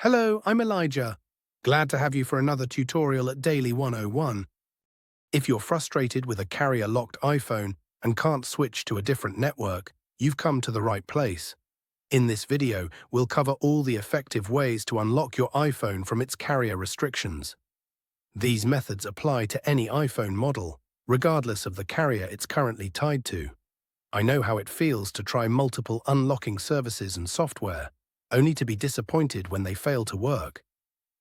Hello, I'm Elijah. Glad to have you for another tutorial at Daily 101. If you're frustrated with a carrier-locked iPhone and can't switch to a different network, you've come to the right place. In this video, we'll cover all the effective ways to unlock your iPhone from its carrier restrictions. These methods apply to any iPhone model, regardless of the carrier it's currently tied to. I know how it feels to try multiple unlocking services and software, only to be disappointed when they fail to work.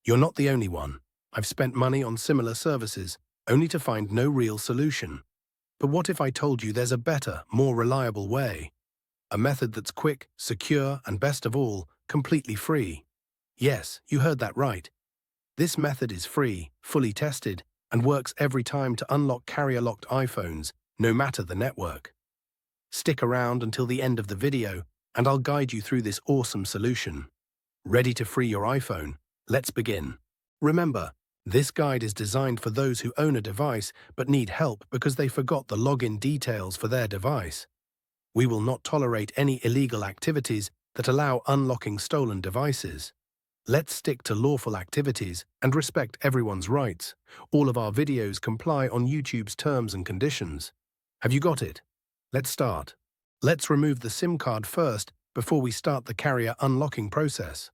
You're not the only one. I've spent money on similar services, only to find no real solution. But what if I told you there's a better, more reliable way? A method that's quick, secure, and best of all, completely free. Yes, you heard that right. This method is free, fully tested, and works every time to unlock carrier-locked iPhones, no matter the network. Stick around until the end of the video, and I'll guide you through this awesome solution. Ready to free your iPhone? Let's begin. Remember, this guide is designed for those who own a device but need help because they forgot the login details for their device. We will not tolerate any illegal activities that allow unlocking stolen devices. Let's stick to lawful activities and respect everyone's rights. All of our videos comply on YouTube's terms and conditions. Have you got it? Let's start. Let's remove the SIM card first before we start the carrier unlocking process.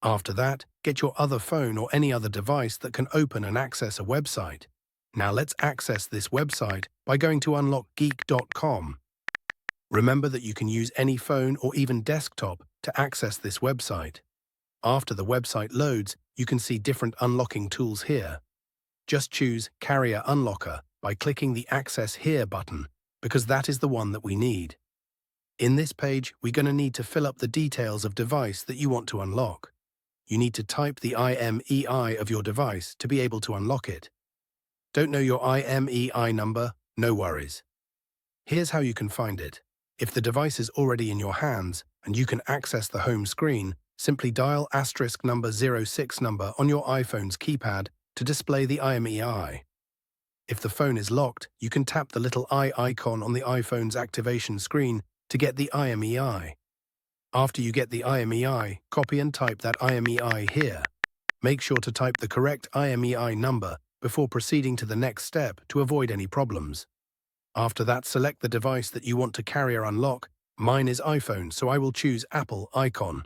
After that, get your other phone or any other device that can open and access a website. Now let's access this website by going to unlockgeek.com. Remember that you can use any phone or even desktop to access this website. After the website loads, you can see different unlocking tools here. Just choose Carrier Unlocker by clicking the Access Here button, because that is the one that we need. In this page, we're going to need to fill up the details of device that you want to unlock. You need to type the IMEI of your device to be able to unlock it. Don't know your IMEI number? No worries. Here's how you can find it. If the device is already in your hands and you can access the home screen, simply dial *number 06 number on your iPhone's keypad to display the IMEI. If the phone is locked, you can tap the little eye icon on the iPhone's activation screen to get the IMEI. After you get the IMEI, copy and type that IMEI here. Make sure to type the correct IMEI number before proceeding to the next step to avoid any problems. After that, select the device that you want to carrier unlock. Mine is iPhone, so I will choose Apple icon.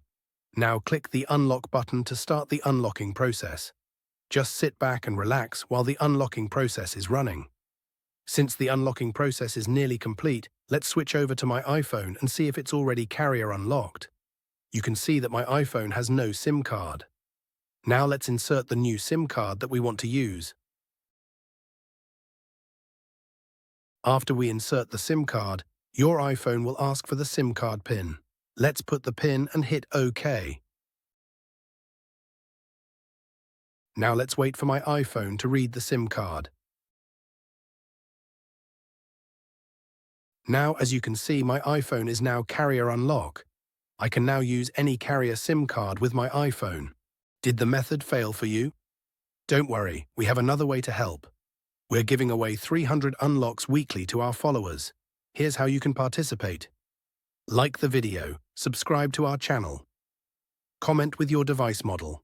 Now click the unlock button to start the unlocking process. Just sit back and relax while the unlocking process is running. Since the unlocking process is nearly complete, let's switch over to my iPhone and see if it's already carrier unlocked. You can see that my iPhone has no SIM card. Now let's insert the new SIM card that we want to use. After we insert the SIM card, your iPhone will ask for the SIM card PIN. Let's put the PIN and hit OK. Now let's wait for my iPhone to read the SIM card. Now, as you can see, my iPhone is now carrier unlock. I can now use any carrier SIM card with my iPhone. Did the method fail for you? Don't worry, we have another way to help. We're giving away 300 unlocks weekly to our followers. Here's how you can participate. Like the video, subscribe to our channel. Comment with your device model.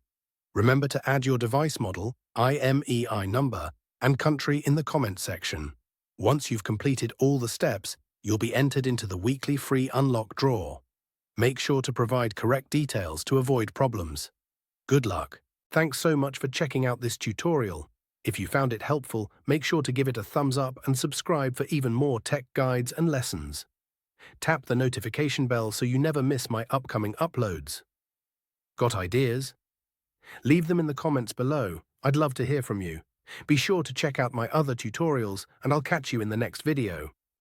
Remember to add your device model, IMEI number, and country in the comment section. Once you've completed all the steps, you'll be entered into the weekly free unlock draw. Make sure to provide correct details to avoid problems. Good luck. Thanks so much for checking out this tutorial. If you found it helpful, make sure to give it a thumbs up and subscribe for even more tech guides and lessons. Tap the notification bell so you never miss my upcoming uploads. Got ideas? Leave them in the comments below. I'd love to hear from you. Be sure to check out my other tutorials, and I'll catch you in the next video.